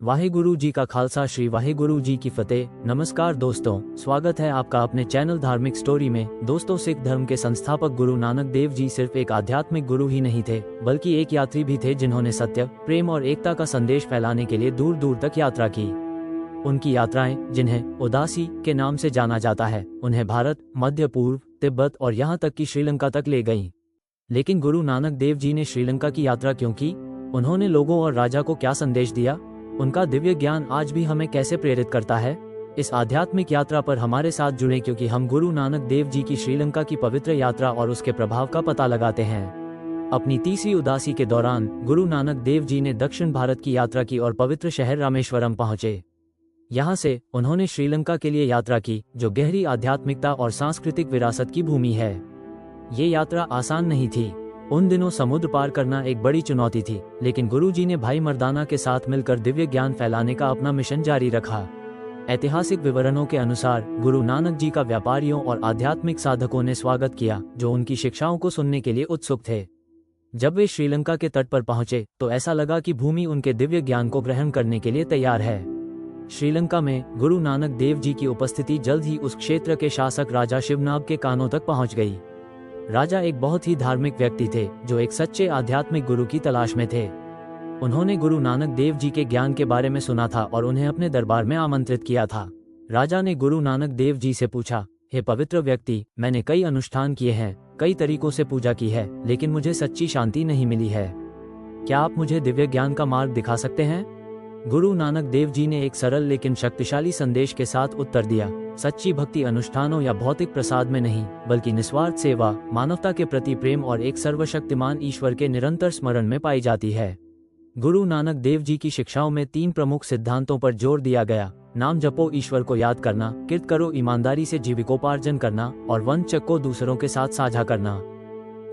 वाहेगुरु जी का खालसा श्री वाहेगुरु जी की फतेह। नमस्कार दोस्तों, स्वागत है आपका अपने चैनल धार्मिक स्टोरी में। दोस्तों, सिख धर्म के संस्थापक गुरु नानक देव जी सिर्फ एक आध्यात्मिक गुरु ही नहीं थे, बल्कि एक यात्री भी थे जिन्होंने सत्य, प्रेम और एकता का संदेश फैलाने के लिए दूर दूर तक यात्रा की। उनकी यात्राएं, जिन्हें उदासी के नाम से जाना जाता है, उन्हें भारत, मध्य पूर्व, तिब्बत और यहाँ तक कि श्रीलंका तक ले गईं। लेकिन गुरु नानक देव जी ने श्रीलंका की यात्रा क्यों की? उन्होंने लोगों और राजा को क्या संदेश दिया? उनका दिव्य ज्ञान आज भी हमें कैसे प्रेरित करता है? इस आध्यात्मिक यात्रा पर हमारे साथ जुड़े, क्योंकि हम गुरु नानक देव जी की श्रीलंका की पवित्र यात्रा और उसके प्रभाव का पता लगाते हैं। अपनी तीसरी उदासी के दौरान गुरु नानक देव जी ने दक्षिण भारत की यात्रा की और पवित्र शहर रामेश्वरम पहुंचे। यहाँ से उन्होंने श्रीलंका के लिए यात्रा की, जो गहरी आध्यात्मिकता और सांस्कृतिक विरासत की भूमि है। ये यात्रा आसान नहीं थी। उन दिनों समुद्र पार करना एक बड़ी चुनौती थी, लेकिन गुरुजी ने भाई मर्दाना के साथ मिलकर दिव्य ज्ञान फैलाने का अपना मिशन जारी रखा। ऐतिहासिक विवरणों के अनुसार गुरु नानक जी का व्यापारियों और आध्यात्मिक साधकों ने स्वागत किया, जो उनकी शिक्षाओं को सुनने के लिए उत्सुक थे। जब वे श्रीलंका के तट पर पहुंचे तो ऐसा लगा कि भूमि उनके दिव्य ज्ञान को ग्रहण करने के लिए तैयार है। श्रीलंका में गुरु नानक देव जी की उपस्थिति जल्द ही उस क्षेत्र के शासक राजा शिवनाग के कानों तक पहुंच गई। राजा एक बहुत ही धार्मिक व्यक्ति थे, जो एक सच्चे आध्यात्मिक गुरु की तलाश में थे। उन्होंने गुरु नानक देव जी के ज्ञान के बारे में सुना था और उन्हें अपने दरबार में आमंत्रित किया था। राजा ने गुरु नानक देव जी से पूछा, हे पवित्र व्यक्ति, मैंने कई अनुष्ठान किए हैं, कई तरीकों से पूजा की है, लेकिन मुझे सच्ची शांति नहीं मिली है। क्या आप मुझे दिव्य ज्ञान का मार्ग दिखा सकते हैं? गुरु नानक देव जी ने एक सरल लेकिन शक्तिशाली संदेश के साथ उत्तर दिया, सच्ची भक्ति अनुष्ठानों या भौतिक प्रसाद में नहीं, बल्कि निस्वार्थ सेवा, मानवता के प्रति प्रेम और एक सर्वशक्तिमान ईश्वर के निरंतर स्मरण में पाई जाती है। गुरु नानक देव जी की शिक्षाओं में 3 प्रमुख सिद्धांतों पर जोर दिया गया: नाम जपो, ईश्वर को याद करना, किर्त करो, ईमानदारी से जीविकोपार्जन करना, और वंचक को दूसरों के साथ साझा करना।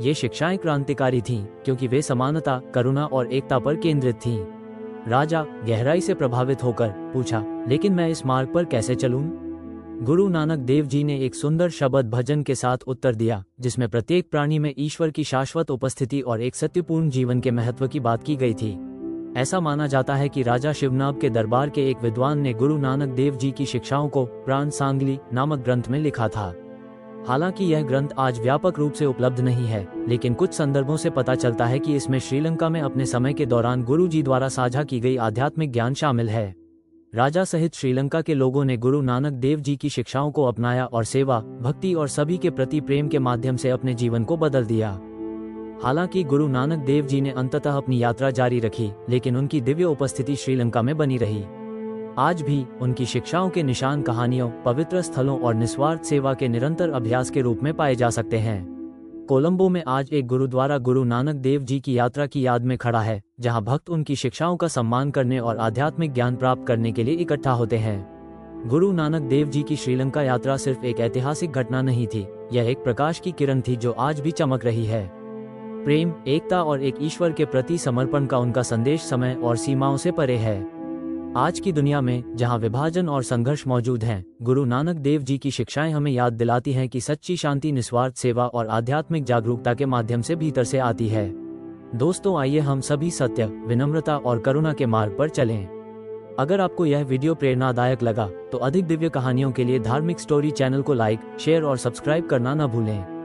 ये शिक्षाएं क्रांतिकारी थीं, क्योंकि वे समानता, करुणा और एकता पर केंद्रित थीं। राजा गहराई से प्रभावित होकर पूछा, लेकिन मैं इस मार्ग पर कैसे चलूं? गुरु नानक देव जी ने एक सुंदर शब्द भजन के साथ उत्तर दिया, जिसमें प्रत्येक प्राणी में ईश्वर की शाश्वत उपस्थिति और एक सत्यपूर्ण जीवन के महत्व की बात की गई थी। ऐसा माना जाता है कि राजा शिवनाग के दरबार के एक विद्वान ने गुरु नानक देव जी की शिक्षाओं को प्राण सांगली नामक ग्रंथ में लिखा था। हालांकि यह ग्रंथ आज व्यापक रूप से उपलब्ध नहीं है, लेकिन कुछ संदर्भों से पता चलता है कि इसमें श्रीलंका में अपने समय के दौरान गुरु जी द्वारा साझा की गई आध्यात्मिक ज्ञान शामिल है। राजा सहित श्रीलंका के लोगों ने गुरु नानक देव जी की शिक्षाओं को अपनाया और सेवा, भक्ति और सभी के प्रति प्रेम के माध्यम से अपने जीवन को बदल दिया। हालांकि गुरु नानक देव जी ने अंततः अपनी यात्रा जारी रखी, लेकिन उनकी दिव्य उपस्थिति श्रीलंका में बनी रही। आज भी उनकी शिक्षाओं के निशान कहानियों, पवित्र स्थलों और निस्वार्थ सेवा के निरंतर अभ्यास के रूप में पाए जा सकते हैं। कोलंबो में आज एक गुरुद्वारा गुरु नानक देव जी की यात्रा की याद में खड़ा है, जहां भक्त उनकी शिक्षाओं का सम्मान करने और आध्यात्मिक ज्ञान प्राप्त करने के लिए इकट्ठा होते हैं। गुरु नानक देव जी की श्रीलंका यात्रा सिर्फ एक ऐतिहासिक घटना नहीं थी, यह एक प्रकाश की किरण थी जो आज भी चमक रही है। प्रेम, एकता और एक ईश्वर के प्रति समर्पण का उनका संदेश समय और सीमाओं से परे है। आज की दुनिया में, जहां विभाजन और संघर्ष मौजूद हैं, गुरु नानक देव जी की शिक्षाएं हमें याद दिलाती हैं कि सच्ची शांति निस्वार्थ सेवा और आध्यात्मिक जागरूकता के माध्यम से भीतर से आती है। दोस्तों, आइए हम सभी सत्य, विनम्रता और करुणा के मार्ग पर चलें। अगर आपको यह वीडियो प्रेरणादायक लगा तो अधिक दिव्य कहानियों के लिए धार्मिक स्टोरी चैनल को लाइक, शेयर और सब्सक्राइब करना न भूलें।